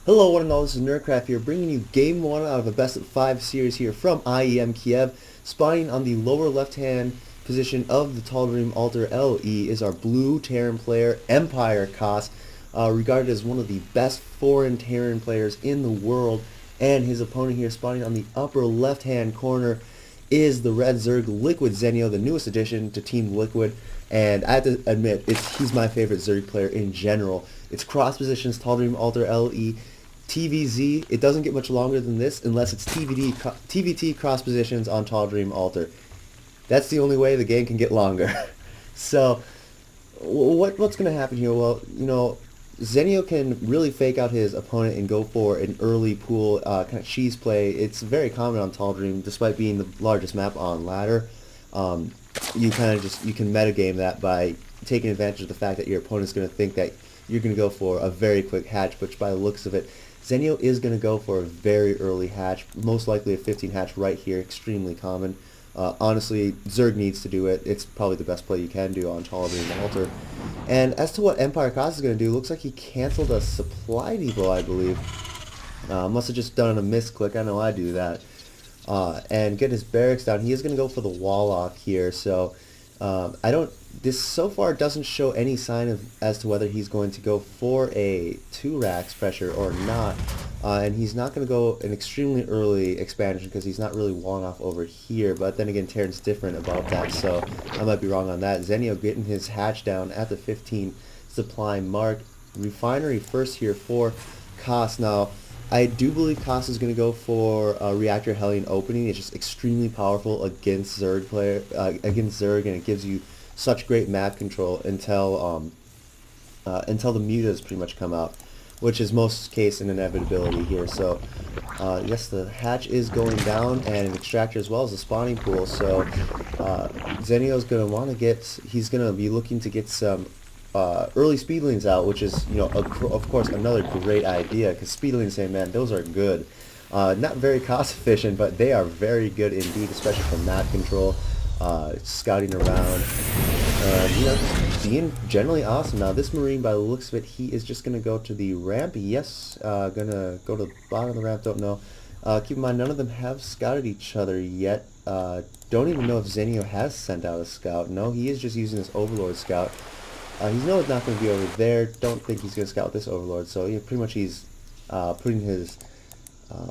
Hello one and all, this is Nerdcraft here, bringing you Game 1 out of a best of 5 series here from IEM Kiev. Spawning on the lower left-hand position of the Tall Dream Altar LE is our blue Terran player, EmpireKas, regarded as one of the best foreign Terran players in the world. And his opponent here, spawning on the upper left-hand corner, is the red Zerg LiquidZenio, the newest addition to Team Liquid. And I have to admit, he's my favorite Zerg player in general. It's cross positions, Tall Dream Altar LE, TVZ. It doesn't get much longer than this unless it's TVT cross positions on Tall Dream Altar. That's the only way the game can get longer. So, what's going to happen here? Well, Zenio can really fake out his opponent and go for an early pool kind of cheese play. It's very common on Tall Dream, despite being the largest map on ladder. You can metagame that by taking advantage of the fact that your opponent's going to think that you're going to go for a very quick hatch, which by the looks of it, Zenio is going to go for a very early hatch, most likely a 15 hatch right here, extremely common. Honestly, Zerg needs to do it. It's probably the best play you can do on Tall Dream Altar. And as to what EmpireKas is going to do, looks like he canceled a supply depot, I believe. Must have just done a misclick. I know I do that. And get his barracks down. He is going to go for the wall off here. So this so far doesn't show any sign as to whether he's going to go for a 2 racks pressure or not. And he's not going to go an extremely early expansion because he's not really walling off over here. But then again, Terran's different about that, so I might be wrong on that. Zenio getting his hatch down at the 15 supply mark. Refinery first here for Kas. Now, I do believe Kas is going to go for a Reactor Hellion opening. It's just extremely powerful against Zerg and it gives you such great map control until the mutas pretty much come out, which is most case an inevitability here. So yes, the hatch is going down, and an extractor as well as a spawning pool. So Zenio's going to want to he's going to be looking to get some early speedlings out, which is, of course, another great idea, because speedlings, man, those are good. Not very cost efficient, but they are very good indeed, especially for map control, scouting around, being generally awesome. Now this Marine, by the looks of it, he is just going to go to the ramp. Yes, gonna go to the bottom of the ramp, don't know. Keep in mind, none of them have scouted each other yet. Don't even know if Zenio has sent out a scout. No, he is just using this Overlord scout. He's not going to be over there. Don't think he's going to scout this Overlord. So pretty much he's putting his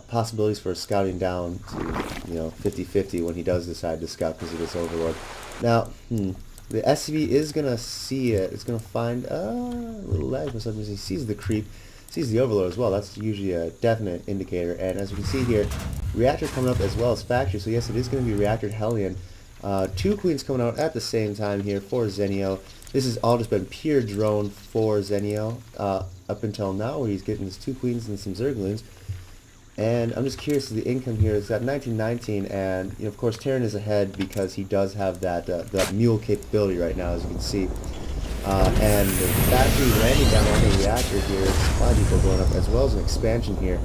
possibilities for scouting down to 50-50 when he does decide to scout because of this Overlord. Now, the SCV is going to see it. It's going to find a little lag for some reason. He sees the creep, sees the Overlord as well. That's usually a definite indicator. And as we can see here, Reactor coming up as well as Factory. So yes, it is going to be Reactor Hellion. 2 Queens coming out at the same time here for Zenio. This has all just been pure drone for Zenio up until now, where he's getting his 2 Queens and some Zerglings. And I'm just curious of the income here. It's got 1919, and of course Terran is ahead because he does have that mule capability right now, as you can see. And the factory landing down on the reactor here, supply depot going up, as well as an expansion here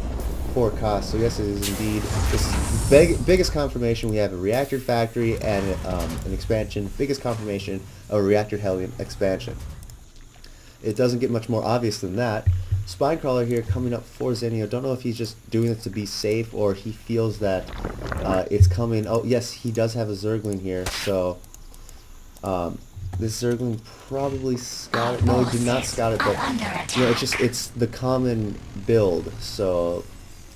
for Kas. So yes, it is indeed. This is the biggest confirmation. We have a reactor factory and an expansion. Biggest confirmation of a reactor Hellion expansion. It doesn't get much more obvious than that. Spinecrawler here coming up for Zenio. Don't know if he's just doing it to be safe or he feels that it's coming. Oh yes, he does have a Zergling here. So this Zergling probably scouted. No, he did not scout it, but it's the common build. So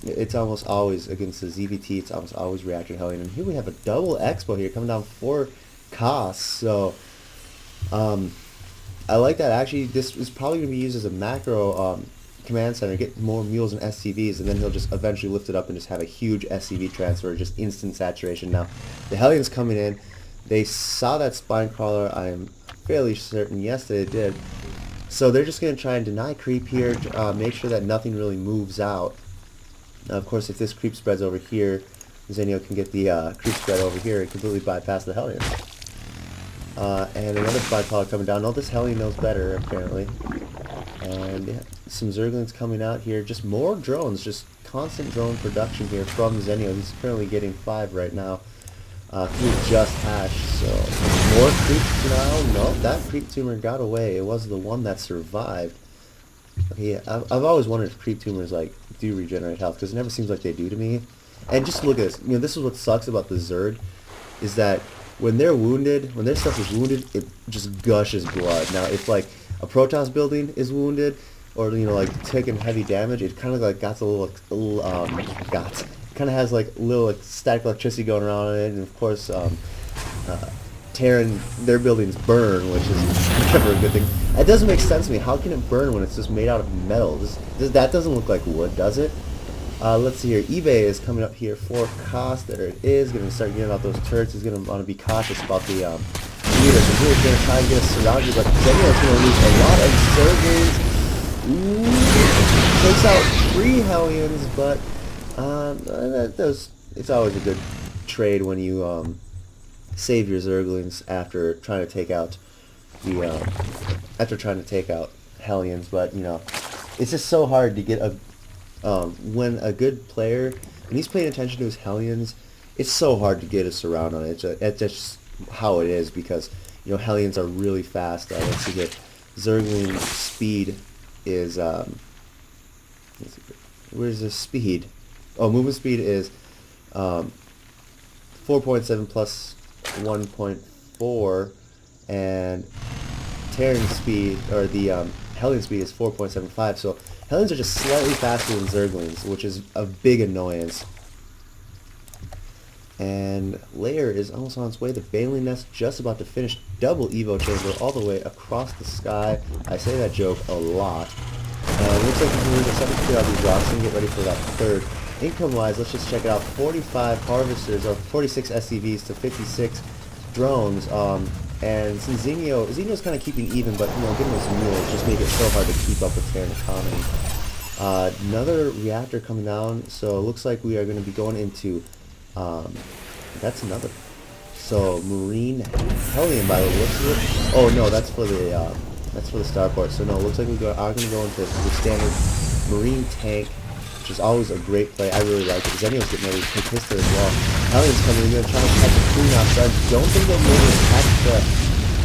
it's almost always against the ZVT. It's almost always Reactor Hellion. And here we have a double Expo here coming down for Kas. So I like that. Actually, this is probably going to be used as a macro command center, get more mules and SCVs, and then he'll just eventually lift it up and just have a huge SCV transfer, just instant saturation. Now, the Hellions coming in, they saw that Spinecrawler, I am fairly certain, yes they did. So they're just going to try and deny creep here, make sure that nothing really moves out. Now, of course, if this creep spreads over here, Zenio can get the creep spread over here and completely bypass the Hellions. And another Spinecrawler coming down. Oh, this Hellion knows better, apparently. And yeah, some Zerglings coming out here. Just more drones. Just constant drone production here from Zenio. He's currently getting 5 right now through just hatch. So more creeps now. No, that creep tumor got away. It was the one that survived. Yeah, I've always wondered if creep tumors like do regenerate health because it never seems like they do to me. And just look at this. You know, this is what sucks about the Zerg, is that when they're wounded, when their stuff is wounded, it just gushes blood. Now, if like a Protoss building is wounded, or you know, like taking heavy damage, it kind of like got a got kind of has like little like static electricity going around in it, and of course, Terran, their buildings burn, which is never a good thing. That doesn't make sense to me. How can it burn when it's just made out of metal? That doesn't look like wood, does it? Let's see here. eBay is coming up here for cost. There it is. Going to start getting out those turrets. He's going to want to be cautious about the meters. He's really going to try and get us surrounded, but Zenio is going to lose a lot of surgeries. Ooh, takes out 3 Hellions, but it's always a good trade when you save your Zerglings after trying to take out Hellions. But you know, it's just so hard to get a when a good player, when he's paying attention to his Hellions, it's so hard to get a surround on it. It's just how it is, because you know Hellions are really fast. Let's see here, Zergling speed is where's the speed? Oh, movement speed is 4.7 plus 1.4, and Terran speed, or the Hellion speed, is 4.75. So Hellions are just slightly faster than Zerglings, which is a big annoyance. And Lair is almost on its way. The Baneling Nest just about to finish. Double Evo Chamber all the way across the sky. I say that joke a lot. And it looks like we can lose a second to clear out these rocks and get ready for that third. Income-wise, let's just check it out. 45 harvesters, or 46 SCVs to 56 drones. And since Zenio's kind of keeping even, but you know, getting those mules just make it so hard to keep up with Terran economy. Another reactor coming down, so it looks like we are going to be going into, that's another, so Marine Hellion by the looks of it. Oh no, that's for the starport. So no, it looks like we are going to go into the standard Marine tank, which is always a great play. I really like it. Zenio's getting ready to take his turn as well. Hellion's coming in, going to try to catch the Queen off, so I don't think they'll be able to catch the,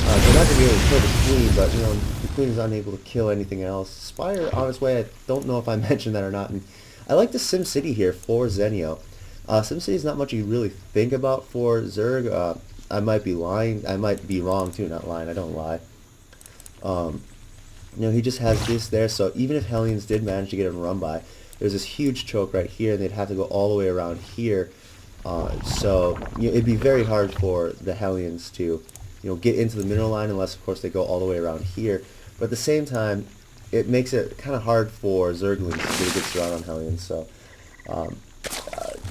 they're not going to be able to kill the Queen, but you know, the Queen is unable to kill anything else. Spire on its way, I don't know if I mentioned that or not. And I like the Sim City here for Zenio. Sim City is not much you really think about for Zerg. I might be lying, I might be wrong too, not lying, I don't lie. You know, he just has this there, so even if Hellions did manage to get him run by, there's this huge choke right here, and they'd have to go all the way around here. So you know, it'd be very hard for the Hellions to, you know, get into the mineral line unless, of course, they go all the way around here. But at the same time, it makes it kind of hard for Zerglings to get a good surround on Hellions. So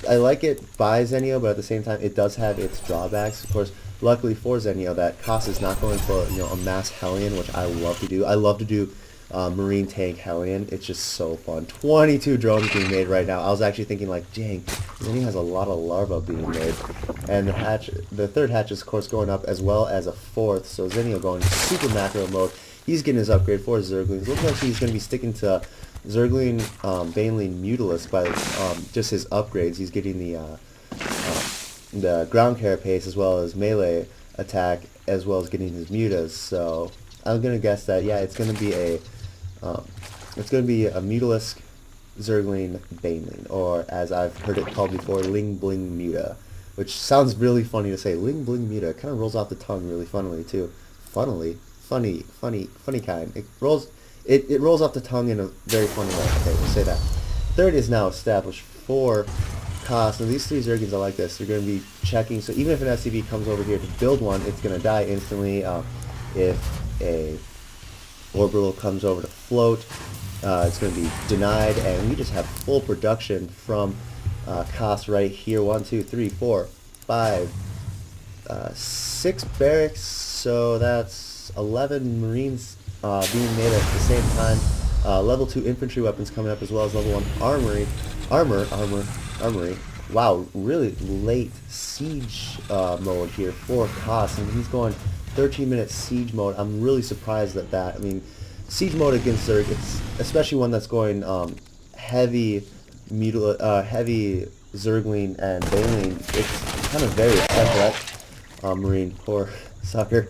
I like it by Zenio, but at the same time, it does have its drawbacks. Of course, luckily for Zenio, that Kas is not going for, you know, a mass Hellion, which I love to do. I love to do Marine Tank Hellion. It's just so fun. 22 drones being made right now. I was actually thinking, like, dang, Zenio has a lot of larvae being made. And the third hatch is, of course, going up, as well as a fourth. So Zenio going super macro mode. He's getting his upgrade for his Zerglings. Looks like he's going to be sticking to Zergling Baneling Mutalisk by just his upgrades. He's getting the ground carapace as well as melee attack, as well as getting his mutas. So I'm gonna guess that, yeah, it's gonna be a Mutalisk Zergling Baneling, or as I've heard it called before, Ling Bling Muta, which sounds really funny to say. Ling Bling Muta. It kind of rolls off the tongue really funnily too. Funny kind. It rolls off the tongue in a very funny way. Okay, we'll say that. Third is now established for Kas. Now these 3 Zerglings are like this. They're going to be checking. So even if an SCV comes over here to build one, it's going to die instantly. If a orbital comes over to float, it's going to be denied. And we just have full production from Kas right here. 1, 2, 3, 4, 5, 6 barracks. So that's 11 Marines being made at the same time. Level 2 infantry weapons coming up, as well as level 1 armory. Wow, really late siege mode here for Kas, and he's going 13-minute siege mode. I'm really surprised at that. I mean, siege mode against Zerg, it's especially one that's going heavy Zergling and Baneling. It's kind of very essential. Marine, poor sucker.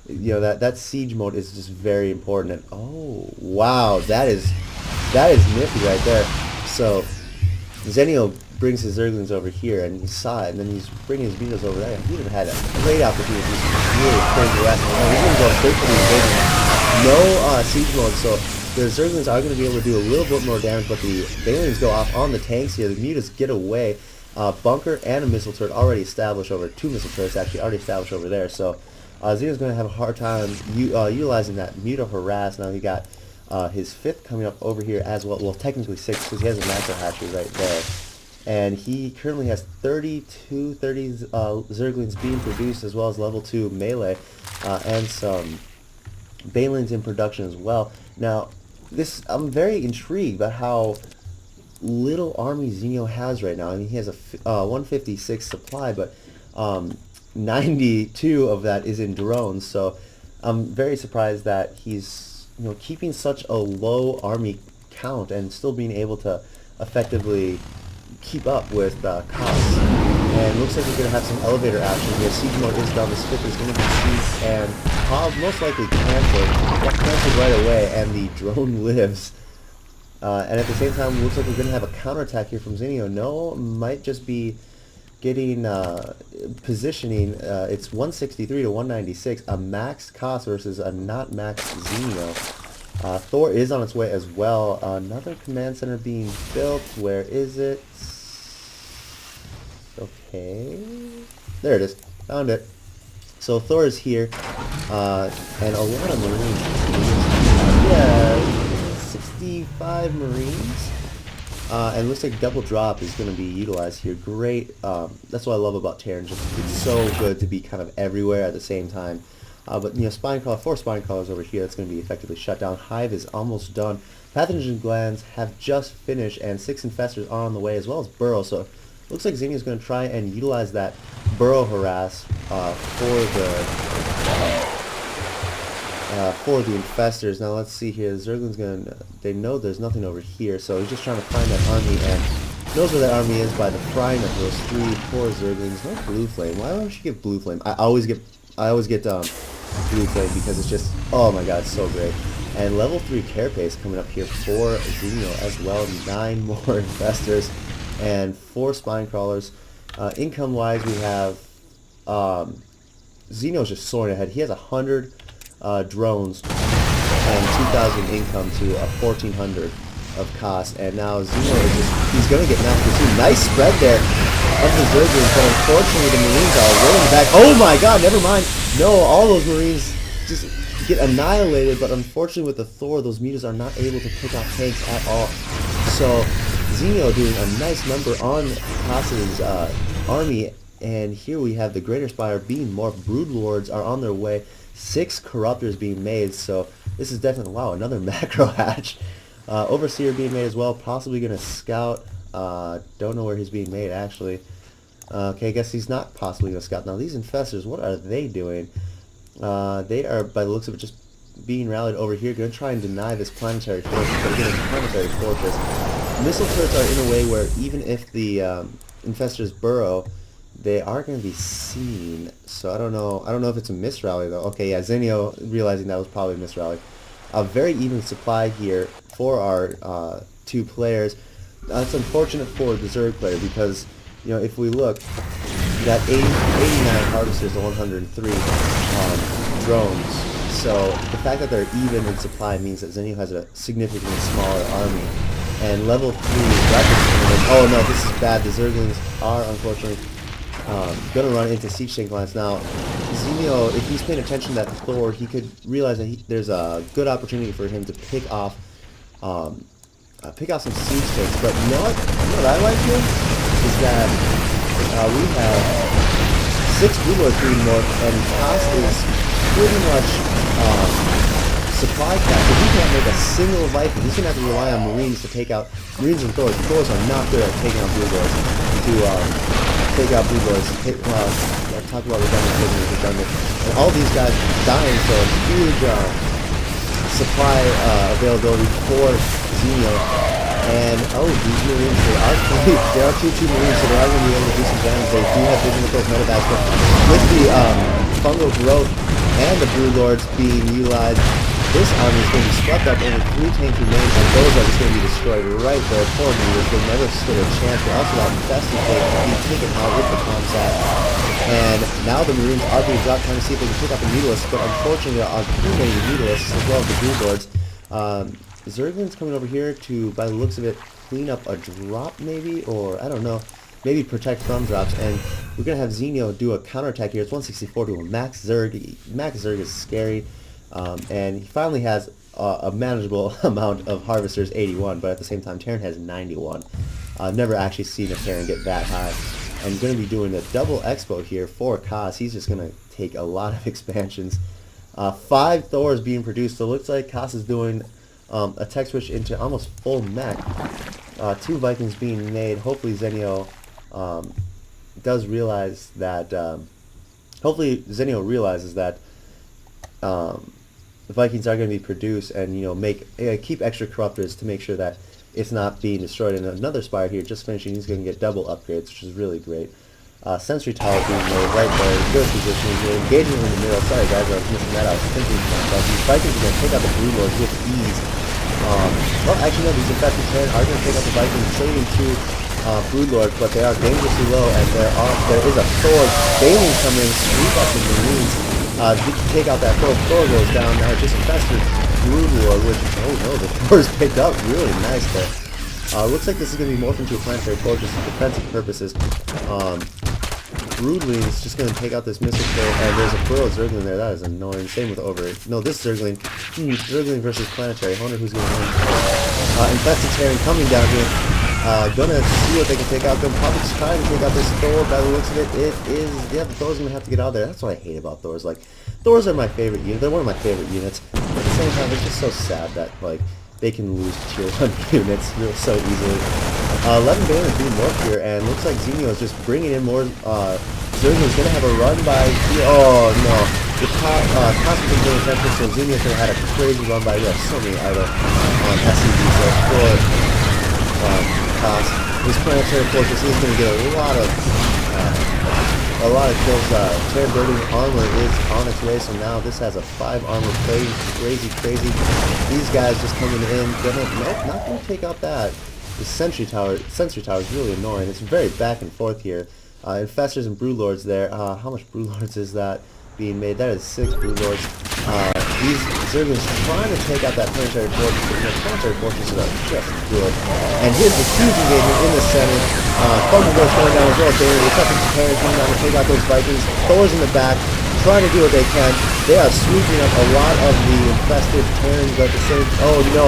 you know, that siege mode is just very important. And oh wow, that is nifty right there. So Zenio brings his Zerglings over here, and he saw it, and then he's bringing his Beetles over there. He would have had a great opportunity to really crazy rest. He's going to go straight for the invasion. No siege mode, so the Zerglings are going to be able to do a little bit more damage, but the Banelings go off on the tanks here. The Mutas get away. Bunker and a missile turret already established over, 2 missile turrets actually already established over there. So Zenio's going to have a hard time utilizing that Muta harass. Now he got his 5th coming up over here as well. Well, technically 6 because he has a macro hatchery right there. And he currently has 30 Zerglings being produced, as well as level 2 melee, and some Banelings in production as well. Now, I'm very intrigued by how little army Zenio has right now. I mean, he has a 156 supply, but 92 of that is in drones. So I'm very surprised that he's keeping such a low army count and still being able to effectively keep up with costs. And looks like we're going to have some elevator action here. Siege mode is done. This 5th is going to be seized and most likely canceled. Got canceled right away, and the drone lives. And at the same time, looks like we're going to have a counterattack here from Zenio. No, might just be getting positioning. It's 163 to 196, a max cost versus a not max Zenio. Thor is on its way as well. Another command center being built. Where is it? Okay. There it is. Found it. So Thor is here. And a lot of Marines. Yeah, 65 Marines. And looks like double drop is going to be utilized here. Great. That's what I love about Terran. It's so good to be kind of everywhere at the same time. But spine crawler, 4 spine crawlers over here. That's going to be effectively shut down. Hive is almost done. Pathogen glands have just finished, and 6 infestors are on the way, as well as burrow. So looks like Zenio is going to try and utilize that burrow harass for the infestors. Now let's see here. Zergling's they know there's nothing over here, so he's just trying to find that army, and knows where that army is by the frying of those 3 poor Zerglings. No blue flame. Why don't you get blue flame? I always get blue flame because it's just, oh my god, it's so great. And level 3 carapace coming up here for Zenio as well. 9 more infestors and 4 spine crawlers. Income wise, we have Zenio's just soaring ahead. He has 100 drones and 2,000 income to 1,400 of cost, and now Zenio is he's going to get max pursuit. Nice spread there of the Zerglings, but unfortunately the Marines are way in the back. Oh my god, never mind. No, all those Marines just get annihilated, but unfortunately with the Thor, those Mutas are not able to pick off tanks at all. So Zenio doing a nice number on Kas's army, and here we have the Greater Spire being morphed. Broodlords are on their way. 6 Corruptors being made, so this is definitely, wow, another macro hatch. Overseer being made as well, possibly going to scout. Don't know where he's being made, actually. Okay, I guess he's not possibly going to scout. Now, these infestors, what are they doing? They are, by the looks of it, just being rallied over here. Going to try and deny this planetary fortress. But again, it's a planetary fortress. Missile turrets are in a way where even if the infestors burrow, they are going to be seen. So I don't know if it's a misrally, though. Okay, yeah, Zenio realizing that was probably a misrally. A very even supply here for our 2 players. It's unfortunate for the Zerg player because, if we look, that 89 harvesters to 103 drones. So the fact that they're even in supply means that Zenio has a significantly smaller army. And level 3 weapons. Oh no, this is bad. The Zerglings are unfortunately going to run into siege tank lines. Now, Zenio, if he's paying attention to that Thor, he could realize that there's a good opportunity for him to pick off some siege tanks. But you know what I like here is that we have 6 Broodlords being morphed, and cost is pretty much supply cap. If he can't make a single Viking, he's going to have to rely on Marines to take out Marines and Thors. Thors are not good at taking out Broodlords. Take out Broodlords. Talk about redundant. And all these guys dying, so huge supply availability for Zenio. And these Marines, they are 2-2 Marines, so they are going to be able to do some damage. They do have vision with those medevacs, but with the fungal growth and the Brood Lords being utilized. This army is going to be swept up over 3 tank remains, and those are just going to be destroyed right there. Poor Meters, they never stood a chance. They also got infested being taken out with the Comsat. And now the Marines are being dropped, trying to see if they can pick up the Mutalisks, but unfortunately there are too many Mutalisks as well as the Brood Lords. Zerglin's coming over here to, by the looks of it, clean up a drop maybe, or I don't know, maybe protect from drops, and we're going to have Zenio do a counterattack here. It's 164 to a Max Zerg. Max Zerg is scary, and he finally has a manageable amount of Harvesters, 81, but at the same time Terran has 91. I've never actually seen a Terran get that high. And going to be doing a double expo here for Kas. He's just going to take a lot of expansions. 5 Thors being produced, so it looks like Kas is doing a tech switch into almost full mech. 2 Vikings being made. Hopefully Zenio does realize that, hopefully Zenio realizes that the Vikings are going to be produced, and keep extra corruptors to make sure that it's not being destroyed. And another Spire here just finishing, he's going to get double upgrades, which is really great. Sentry Tower being made right there, good position. You're engaging in the middle. Sorry guys, I was missing that out. But these Vikings are going to take out the Brood Lords with ease. Well, actually no, these infected Terran are going to take out the Vikings, trading to Brood Lords, but they are dangerously low, and there is a Thor Bailey coming in, sweep up the Marines. Take out that Thor. Thor goes down. Now just infested Brood Lord, which, oh no, the Thor is picked up really nice there. Looks like this is going to be morphed into a planetary fortress for defensive purposes. Broodling is just going to take out this Mystic there, and there's a Burrow Zergling there. That is annoying. Same with over. No, this Zergling. Zergling versus planetary. I wonder who's going to win. Infested Terran coming down here. Gonna see what they can take out. Gonna probably just try to take out this Thor. By the looks of it, yeah, the Thor's gonna have to get out of there. That's what I hate about Thors. Like, Thors are my favorite unit. They're one of my favorite units. But at the same time, it's just so sad that they can lose tier 1 units so easily. 11 Bailey being morphed here, and looks like Zenio is just bringing in more. Zerglin's gonna have a run by. Oh no, the Kas is doing attention, so Zenio's gonna have a crazy run by. We have so many idle SCVs there for Kas. This planetary fortress is gonna get a lot of kills. Terran building armor is on its way, so now this has a 5 armor play. Crazy. These guys just coming in. Nope, not gonna take out that. The Sentry Tower is really annoying. It's very back and forth here. Infestors and Brood Lords there. How much Brood Lords is that being made? That is 6 Brood Lords. These Zerglings trying to take out that planetary fortress, but the planetary fortresses are just good. And here's the huge engagement in the center. Thunderbolt's going down as well. They're attacking the Terran, coming down to take out those Vikings. Thor's in the back, trying to do what they can. They are sweeping up a lot of the infested Terrans, but at the same. Oh no,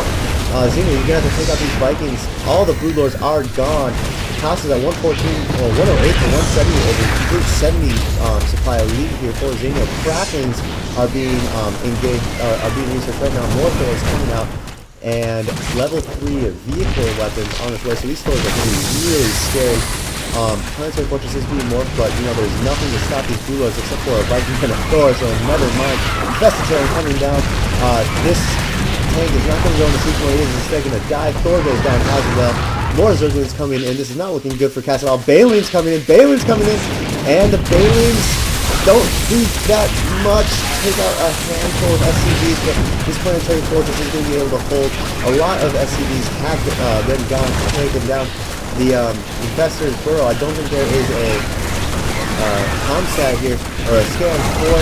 Zenio, you're gonna have to take out these Vikings. All the Brood Lords are gone. Kas is at 114 or 108 to 170 over 70 supply lead here for Zenio. Krakens are being engaged, are being researched right now. More Thors coming out, and level 3 of vehicle weapons on its way. So these Thors are going to be really scary. Planetary Fortress is being morphed, but there's nothing to stop these Brood Lords except for a Viking and a Thor. So never mind. Infested Terran coming down. This tank is not going to go in the sequence where it is. Instead going to die. Thor goes down as well. More Zerglings coming in. This is not looking good for Kas at all. Bailings coming in. And the Bailings don't do that much. Take out a handful of SCVs, but this planetary fortress is going to be able to hold. A lot of SCVs have been gone, taken down. The Infestor's Burrow, I don't think there is a Comsat here, or a scan for.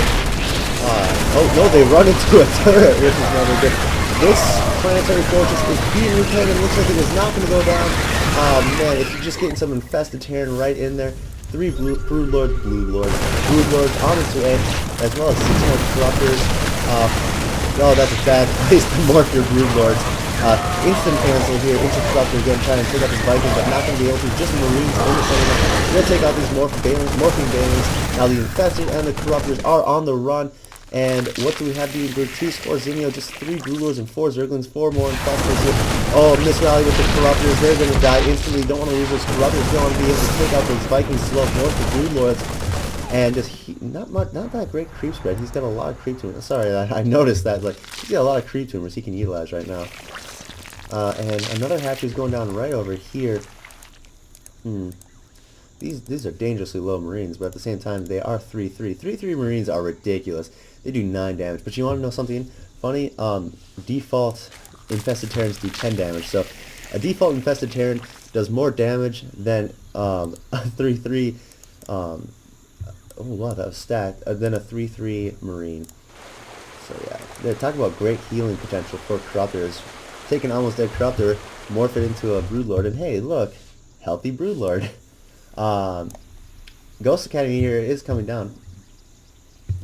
Oh no, they run into a turret, which is never good. This planetary fortress is being reclaimed, and it looks like it is not going to go down. Man, if you're just getting some infested Terran right in there. 3 Brood Lords on its way, as well as 6 more Corruptors. Oh, that's a bad place to morph your Brood Lords. Instant cancel here into Corruptor again, trying to take out this Viking, but not going to be able to. Just Marines in the center. We'll take out these morphing Bailings. Now the Infested and the Corruptors are on the run. And what do we have being produced for Zenio? Just 3 Brood Lords and 4 Zerglings, 4 more Infestors here. Oh, misrally with the Corruptors. They're going to die instantly. Don't want to lose those Corruptors. Don't want to be able to take out those Vikings slow north the Brood Lords. And just not that great creep spread. He's got a lot of creep tumors. Sorry, I noticed that. Like, he's got a lot of creep tumors he can utilize right now. And another hatchery is going down right over here. these are dangerously low Marines, but at the same time they are 3/3. 3/3 Marines are ridiculous. They do 9 damage. But you want to know something funny? Default infested Terrans do 10 damage. So a default infested Terran does more damage than a 3/3. Oh wow, that was stacked. Than a 3/3 Marine. So yeah, they're talking about great healing potential for Corruptors. Take an almost dead Corruptor, morph it into a Broodlord, and hey, look, healthy Broodlord. Ghost Academy here is coming down.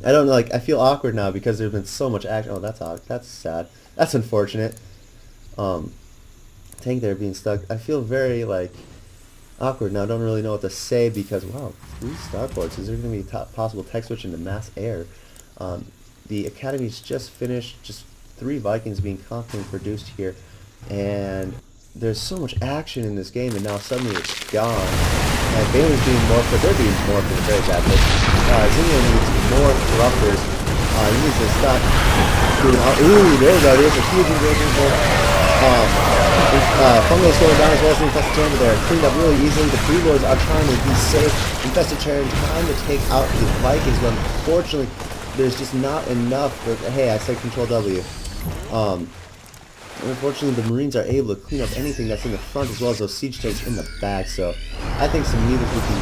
I don't know, like, I feel awkward now because there's been so much action. Oh, that's sad. That's unfortunate. Tank there being stuck. I feel very, like, awkward now. I don't really know what to say because, wow, 3 starports. Is there going to be a possible tech switch into mass air? The Academy's just finished, just 3 Vikings being constantly produced here. And there's so much action in this game, and now suddenly it's gone. And Bailey's being morphed, but they're being morphed in a very bad way. Zenio needs more Corruptors. He needs to stop doing all... Ooh, there we go. There's a huge engagement there. Fungo's going down as well as the Infested Terran, but they're cleaned up really easily. The Broodlords are trying to be safe. Infested Terran trying to take out the Vikings, but unfortunately, there's just not enough. Hey, I said Control W. Unfortunately, the Marines are able to clean up anything that's in the front as well as those siege tanks in the back. So I think some needles would be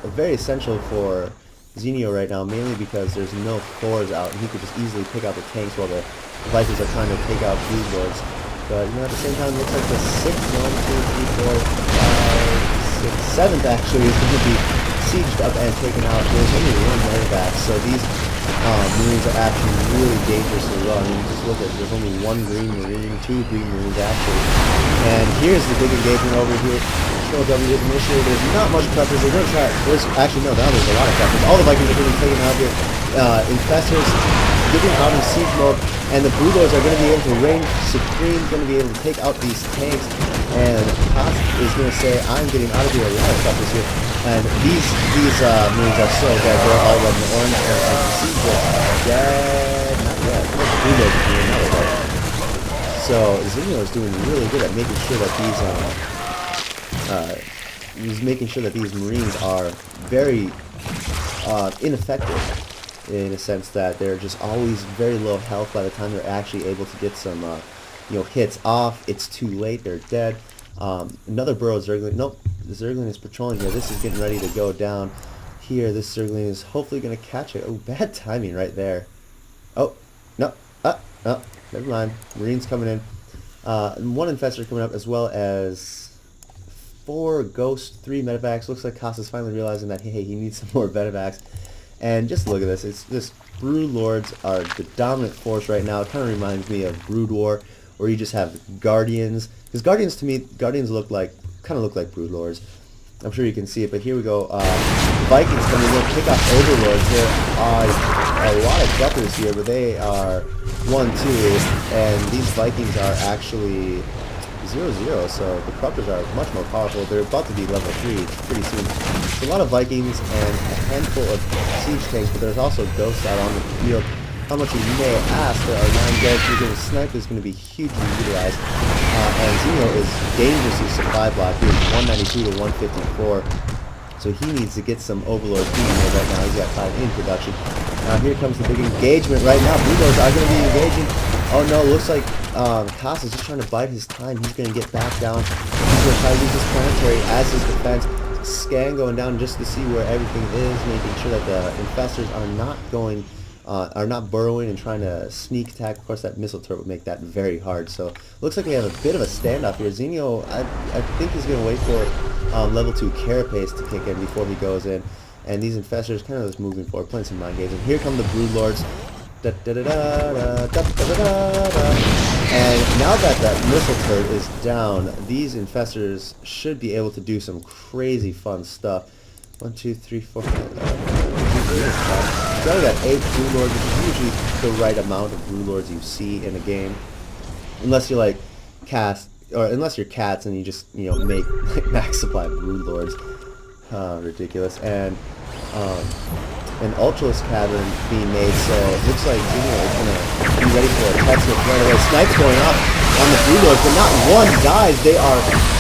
very essential for Zenio right now, mainly because there's no cores out, and he could just easily pick out the tanks while the Vikings are trying to take out Broodlords. But at the same time, it looks like the 6th, 7th actually is going to be sieged up and taken out. There's only 1 medevac, so these Marines are actually really dangerously low. I mean, just look at, there's only 1 green Marine, 2 green Marines actually. And here's the big engagement over here. Control W initially, there's not much Corruptors. They're going to try, actually no, now there's a lot of Corruptors. All the Vikings are going to be taken out here. Infestors getting out in siege mode, and the Broodlords are going to be able to reign supreme, going to be able to take out these tanks. And Kas is going to say, I'm getting out of here. A lot of Corruptors here. And these Marines are so dead. They're all running orange, and as you see, just dead. Not yet. Broodlords are doing another dead. So Zenio is doing really good at making sure that these Marines are very ineffective, in a sense that they're just always very low health by the time they're actually able to get some hits off. It's too late. They're dead. Another burrow Zergling. Nope. The Zergling is patrolling here. This is getting ready to go down here. This Zergling is hopefully going to catch it. Oh, bad timing right there. Oh, no. No. Never mind. Marines coming in. 1 Infestor coming up, as well as 4 Ghost, 3 medevacs. Looks like Kas is finally realizing that, hey, he needs some more medevacs. And just look at this. It's just Broodlords are the dominant force right now. It kind of reminds me of Brood War, where you just have Guardians. Because Guardians, to me, Guardians kind of look like Broodlords. I'm sure you can see it, but here we go. Vikings coming in, pick off Overlords. There are a lot of Corruptors here, but they are 1-2, and these Vikings are actually 0-0, so the Corruptors are much more powerful. They're about to be level 3 pretty soon. There's a lot of Vikings and a handful of siege tanks, but there's also ghosts out on the field. How much you may ask, there are 9 ghosts. You're going to snipe is going to be hugely utilized. And Zenio is dangerously supply blocked. He's 192 to 154. So he needs to get some Overlord being there right now. He's got 5 in production. Now here comes the big engagement right now. Broodlords are going to be engaging. Oh no, looks like Kas is just trying to bide his time. He's going to get back down. He's going to try to use his planetary as his defense. Scan going down just to see where everything is, making sure that the Infestors are not burrowing and trying to sneak attack. Of course, that missile turret would make that very hard. So looks like we have a bit of a standoff here. Zenio, I think he's going to wait for level 2 Carapace to kick in before he goes in. And these Infestors kind of just moving forward, playing some mind games. And here come the Broodlords. And now that that missile turret is down, these Infestors should be able to do some crazy fun stuff. 1, 2, 3, 4, 5. So I got 8 Broodlords, which is usually the right amount of Broodlords you see in a game, unless you're like Cast, or unless you're Cats and you just make like max supply Broodlords. Ridiculous. And an Ultralist Cavern being made, so it looks like Zenio is going to be ready for a tech switch right away. Snipes going off. on the Blue Lords, but not one dies.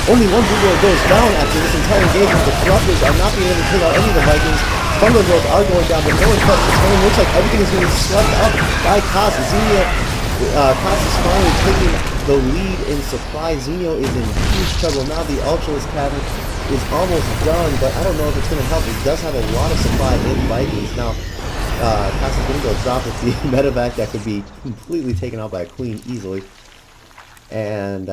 Only one Blue Lord goes down after this entire engagement. The Corruptors are not being able to take out any of the Vikings. Thunder Lords are going down, but no one touched the turn. Looks like everything is being swept up by Kas. Zenio, Kas is finally taking the lead in supply. Zenio is in huge trouble. Now the Ultralisk Cavern is almost done, but I don't know if it's going to help. It does have a lot of supply in Vikings. Now, Kas is going to go drop with the medevac that could be completely taken out by a Queen easily. And,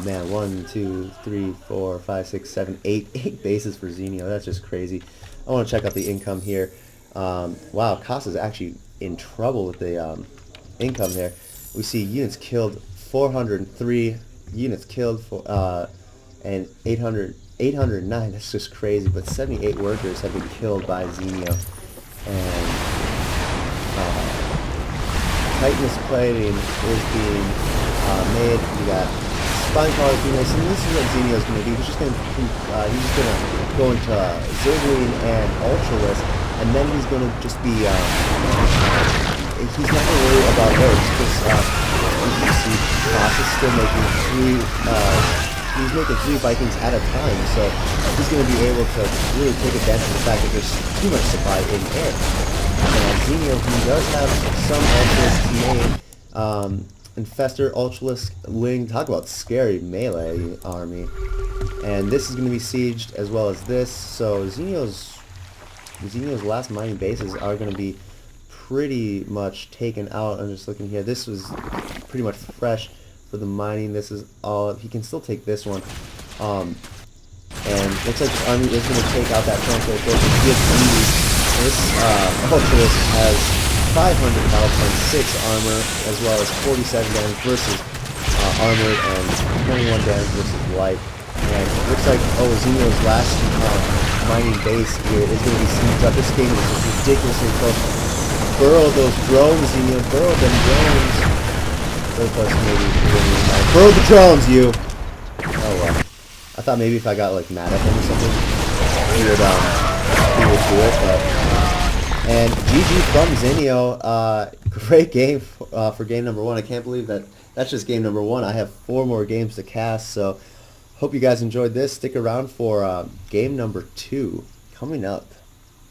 man, 1, 2, 3, 4, 5, 6, 7, 8. 8 bases for Zenio. That's just crazy. I want to check out the income here. Wow, Kas is actually in trouble with the income there. We see units killed, 403 units killed, and 809. That's just crazy. But 78 workers have been killed by Zenio. And Titanus plating is being made. We got Spine Collar Phoenix, and this is what Zenio is going to do. He's just going to go into Zergling and Ultralisk, and then he's going to just be he's not going to worry about Earths, because you can see Kas is still making he's making 3 Vikings at a time, so he's going to be able to really take advantage of the fact that there's too much supply in air. And Zenio, he does have some Ultralisk made. Infestor, Ultralisk, Ling, talk about scary melee army. And this is going to be sieged as well as this, so Zenio's last mining bases are going to be pretty much taken out. I'm just looking here. This was pretty much fresh for the mining. This is all. He can still take this one. And looks like the army is going to take out that transport force and give this Ultralisk has 500 health and 6 armor, as well as 47 damage versus armored, and 21 damage versus light. And it looks like Zenio's last mining base here is going to be sieged up. This game is just ridiculously close. Burrow those drones, Zenio. Burrow them drones. Burrow the drones, you! Oh well. I thought maybe if I got like mad at him or something, he would do it, but... And GG from Zenio. Great game for game number 1. I can't believe that that's just game number 1. I have 4 more games to cast, so hope you guys enjoyed this. Stick around for game number 2 coming up.